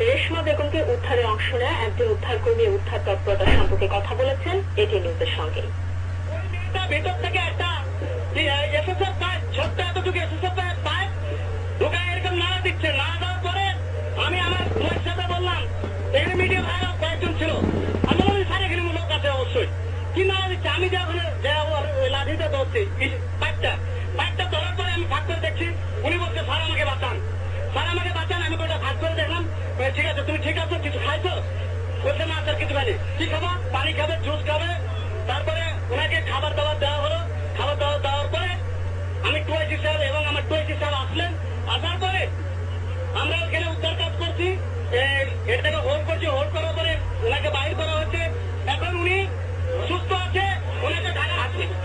রেশমা বেগমকে উদ্ধারে অংশ নেয় একজন উদ্ধারকর্মী উদ্ধার তৎপরতা সম্পর্কে কথা বলেছেন এটি নিউজের সঙ্গে। ভেতর থেকে একটা এসএসএফ পাইপ, ছোট্ট এতটুকু এসএসএফ পাইপ ঢুকায় এরকম নাড়া দিচ্ছে। নাড়া দেওয়ার পরে আমি আমার ভাইয়ের সাথে বললাম, এখানে মিডিয়া ভাইরা কয়েকজন ছিল, আমি বললাম স্যার এখানে লোক আছে অবশ্যই, কি নাড়া দিচ্ছে। আমি যে ওখানে লাঠিটা ধরছি পাইপটা ধরার পরে আমি ভাগ করে দেখছি, উনি বলছে স্যার আমাকে বাঁচান, স্যার আমাকে বাঁচান। আমি ওটা ভাগ করে দেখলাম, ঠিক আছে তুমি ঠিক আছো, কিছু খাইছো? বলছে না স্যার কিছু খাইনি। কি খাবো? পানি খাবে, জুস খাবে। তারপরে ওনাকে খাবার দাবার দেওয়া হলো। খাবার দাবার দেওয়ার পরে আমি টুয়াইসি স্যার এবং আমার টুয়াইসি স্যার আসলেন। আসার পরে আমরা ওখানে উদ্ধার কাজ করছি, এটাকে হোল্ড করছি। হোল্ড করার পরে ওনাকে বাইর করা হচ্ছে। এখন উনি সুস্থ আছে। ওনাকে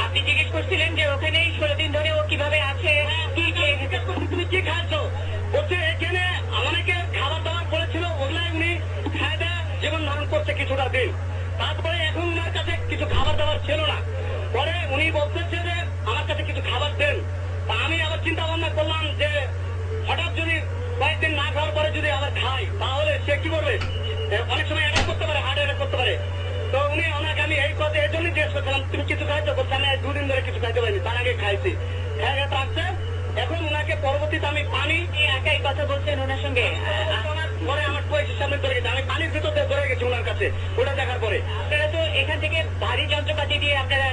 আপনি জিজ্ঞেস করছিলেন যে ওখানে 16 দিন ধরে ও কিভাবে আছে, তুমি কি খাচ্ছো? বলছে এখানে আমাকে খাবার দাবার করেছিল, ওগুলাই উনি খায় দেয় জীবন ধারণ করছে কিছুটা দিন। তারপরে এখন ওনার কাছে কিছু খাবার দাবার ছিল না। পরে উনি বলতেছে যে আমার কাছে কিছু খাবার দেন। তা আমি আবার চিন্তা ভাবনা করলাম যে হঠাৎ যদি কয়েকদিন না খাওয়ার পরে যদি আবার খাই তাহলে সে কি করবে, অনেক সময় অ্যাটাক করতে পারে, হার্ট অ্যাটাক করতে পারে। তো উনি ওনাকে আমি এই কথা এর জন্যই জিজ্ঞেস করছিলাম তুমি কিছু খাইছো? বলছে আমি 2 দিন ধরে কিছু খাইতে পারিনি, তার আগে খাইছি। খাইয়ে থাকছে। এখন ওনাকে পরবর্তীতে আমি পানি একাই কথা বলছেন ওনার সঙ্গে। পরে আমার পয়সার সামনে ধরে গেছে, আমি পানির ভিতর দিয়ে ধরে গেছি ওনার কাছে। ওটা দেখার পরে আপনারা তো এখান থেকে ভারী যন্ত্রপাতি দিয়ে আপনারা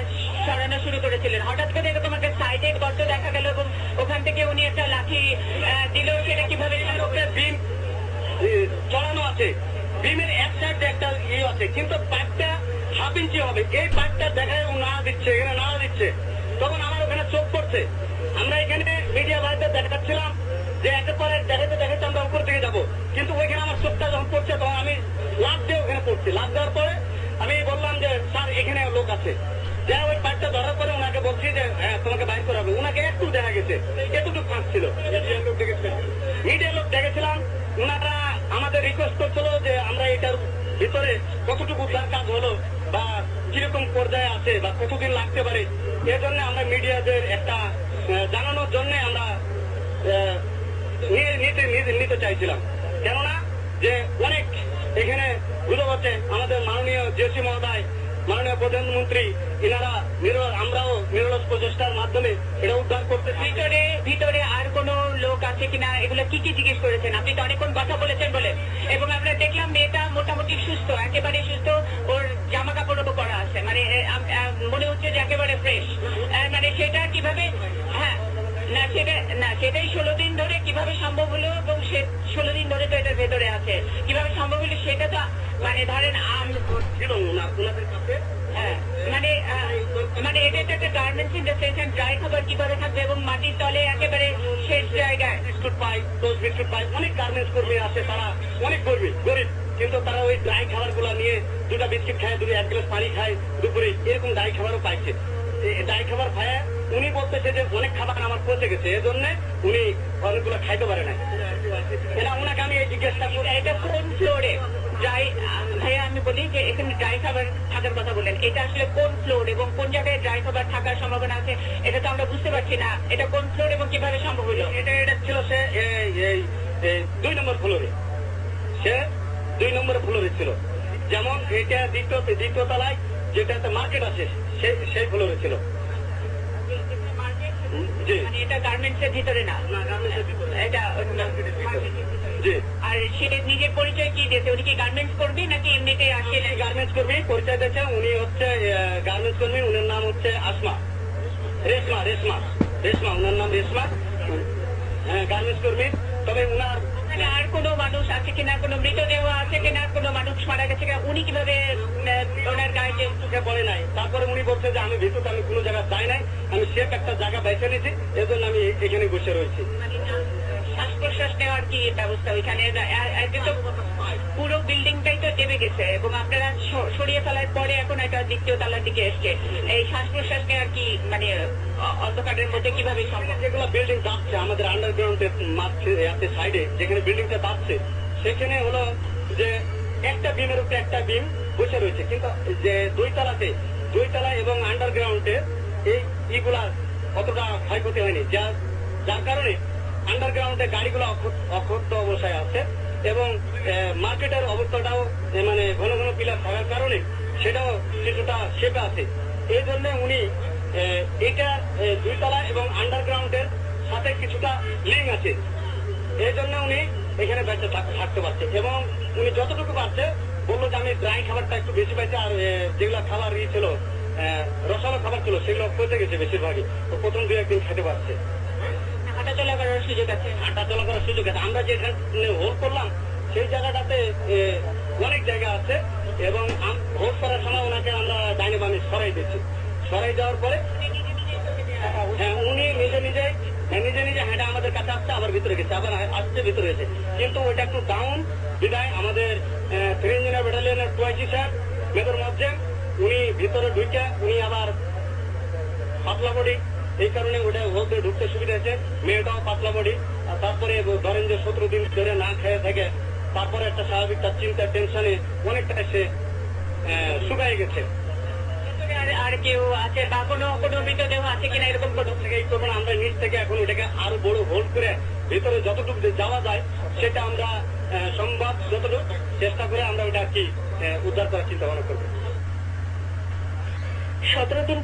সরানো শুরু করেছিলেন, হঠাৎ করে তোমাকে সাইডে গর্ত দেখা গেল এবং ওখান থেকে উনি একটা লাঠি দিল। সেটা কিভাবে? বিম চড়ানো আছে, বিমের এক সাইডে একটা ইয়ে আছে, কিন্তু পাইপটা 1/2 ইঞ্চি হবে। এই পাইপটা দেখায় ও নাড়া দিচ্ছে, এখানে নাড়া দিচ্ছে। তখন আমার ওখানে চোখ পড়ছে। আমরা এখানে মিডিয়া ভাইদের দেখাচ্ছিলাম যে একের পরে দেখাতে দেখাতে আমরা উপর দিকে যাবো, কিন্তু ওইখানে আমার চোখটা যখন পড়ছে তখন আমি লাভ দিয়ে ওখানে পড়ছি। লাভ দেওয়ার পরে আমি বললাম যে স্যার এখানে লোক আছে। যা ওই পাইপটা ধরার পরে ওনাকে বলছি যে হ্যাঁ তোমাকে বাইর করা হবে। ওনাকে একটু দেখা গেছে, এতটুকু ফাঁক ছিল। মিডিয়ার লোক দেখেছিলাম, ওনারা আমাদের রিকোয়েস্ট করছিল যে আমরা এটার ভিতরে কতটুকু উদ্ধার কাজ হলো বা কিরকম পর্যায়ে আছে বা কতদিন লাগতে পারে, এজন্য আমরা মিডিয়াদের একটা জানানোর জন্য আমরা নিতে চাইছিলাম। কেননা যে অনেক এখানে বুঝতে পারছে আমাদের মাননীয় জেসি মহোদয়, মাননীয় প্রধানমন্ত্রী, এনারা আমরাও নিরলস প্রচেষ্টার মাধ্যমে এটা উদ্ধার করতে। ভিতরে আর কোন লোক আছে কিনা এগুলো কি কি জিজ্ঞেস করেছেন? আপনি তো অনেকক্ষণ কথা বলেছেন বলে, এবং আমরা দেখলাম মেয়েটা মোটামুটি সুস্থ, একেবারে সুস্থ। ওর জামা কাপড়ও পরা আছে, মানে মনে হচ্ছে যে একেবারে ফ্রেশ। মানে সেটা কিভাবে? হ্যাঁ সেটাই 16 দিন ধরে কিভাবে সম্ভব হলো, এবং সে 16 দিন ধরে তো এটার ভেতরে আছে, কিভাবে সম্ভব হলো সেটা তো মানে ধরেন ছিল না ওনাদের কাছে। হ্যাঁ মানে এটা তো একটা গার্মেন্টস ইন্ডাস্ট্রি, ড্রাই খাবার কিভাবে থাকবে এবং মাটির তলে একেবারে শেষ জায়গায় বিস্কুট পাই, টোস্ট বিস্কুট পাই। অনেক গার্মেন্টস কর্মী আছে, তারা অনেক গরিব, কিন্তু তারা ওই ড্রাই খাবার গুলা নিয়ে 2টা বিস্কিট খায়, 1 গ্লাস পানি খায় দুপুরে, এরকম ড্রাই খাবারও পাইছে। ড্রাই খাবার খায় উনি বলতেছে যে অনেক খাবার আমার পচে গেছে, এজন্য উনি অনেকগুলো খাইতে পারে না। ওনাকে আমি এই জিজ্ঞাসা করি এটা কোন ফ্লোরে ভাইয়া, আমি বলি যে এখানে ড্রাই খাবার থাকার কথা বললেন, এটা আসলে কোন ফ্লোর এবং কোন জায়গায় ড্রাই খাবার থাকার সম্ভাবনা আছে এটা তো আমরা বুঝতে পারছি না। এটা কোন ফ্লোর এবং কিভাবে সম্ভব হলো? এটা ছিল সে 2 নম্বর ফ্লোরে, সে 2 নম্বর ফ্লোরে ছিল। যেমন এটা দ্বিতীয় তলায় যেটাতে মার্কেট আছে সেই ফ্লোরে ছিল। এটা গার্মেন্টস এর ভিতরে না, এটা জি। আর সে নিজের পরিচয় কি দিয়েছে? উনি কি গার্মেন্টস কর্মী নাকি এমনিতে আসে? গার্মেন্টস কর্মী পরিচয় দিয়েছে। উনি হচ্ছে গার্মেন্টস কর্মী, উনার নাম হচ্ছে আসমা, রেশমা, উনার নাম রেশমা। হ্যাঁ গার্মেন্টস কর্মী। তবে উনার আর কোনো মানুষ আছে কিনা, কোনো মৃতদেহ আছে কিনা, কোনো মানুষ মারা গেছে কিনা, উনি কিভাবে ওনার গায়ে চোখে পড়ে নাই? তারপরে উনি বলছে যে আমি ভিতরে আমি কোনো জায়গায় যাই নাই, আমি সেফ একটা জায়গা বেছে নিয়েছি, এজন্য আমি এখানে বসে রয়েছি। শ্বাস প্রশ্বাস নেওয়ার কি ব্যবস্থা ওইখানে? পুরো বিল্ডিংটাই তো দেবে গেছে এবং আপনারা সরিয়ে ফেলার পরে এখন এটা 2য় তলার দিকে এসছে। এই শ্বাস প্রশ্বাস নেওয়ার কি মানে অন্ধকারের মধ্যে কিভাবে সম্ভব? যেগুলো বিল্ডিং যাচ্ছে আমাদের আন্ডারগ্রাউন্ডের মাঝে সাইডে, যেখানে বিল্ডিংটা যাচ্ছে সেখানে হলো যে একটা বিমের উপরে একটা বিম বসে রয়েছে, কিন্তু যে 2 তলা এবং আন্ডারগ্রাউন্ডে এইগুলা অতটা ক্ষয়ক্ষতি হয়নি, যার কারণে আন্ডারগ্রাউন্ডে গাড়িগুলো অক্ষত অবস্থায় আছে এবং মার্কেটের অবস্থাটাও মানে ঘন ঘন পিলার থাকার কারণে সেটাও কিছুটা শেপে আছে। এই জন্য উনি এটা 2 তলা এবং আন্ডারগ্রাউন্ডের সাথে কিছুটা লিঙ্ক আছে, এই জন্য উনি এখানে বেঁচে থাকতে পারছে। এবং উনি যতটুকু পারছে বললো যে আমি ড্রাই খাবারটা একটু বেশি পাইছি, আর যেগুলো খাবার ছিল রসালো খাবার ছিল সেগুলো পচে গেছে বেশিরভাগই। তো প্রথম 2-1 দিন খেতে পারছে। হাঁটা চলা করার সুযোগ আছে, হাঁটা চলা করার সুযোগ আছে। আমরা যেখানে হোল্ড করলাম সেই জায়গাটাতে অনেক জায়গা আছে এবং হোল্ড করার সময় ওনাকে আমরা ডাইনে বামে সরাই দিচ্ছি। সরাই দেওয়ার পরে উনি নিজে নিজে হাঁটা আমাদের কাছে আসছে, আবার ভিতরে গেছে, আবার আসছে ভিতরে গেছে। কিন্তু ওইটা একটু ডাউন বিদায় আমাদের 3 ইঞ্জিনিয়ার ব্যাটালিয়নের 2 স্যার মেজর মজ্জেম উনি ভিতরে ঢুকে উনি আবার পাতলা বডি, এই কারণে ওটা হোল্ডে ঢুকতে সুবিধা হয়েছে। মেয়েটাও পাতলা বডি, আর তারপরে ধরেন যে 17 দিন ধরে না খেয়ে থাকে, তারপরে একটা স্বাভাবিক তার চিন্তা টেনশনে অনেকটা সে শুকায় গেছে। আর কেউ আছে বা কোনো মৃতদেহ আছে কিনা এরকম কোনো এই করবো না, আমরা নিচ থেকে এখন ওটাকে আরো বড় হোল্ড করে ভিতরে যতটুকু যাওয়া যায় সেটা আমরা সম্ভব যতটুকু চেষ্টা করে আমরা ওটা আর কি উদ্ধার করার চিন্তা ভাবনা করবো। 17 দিন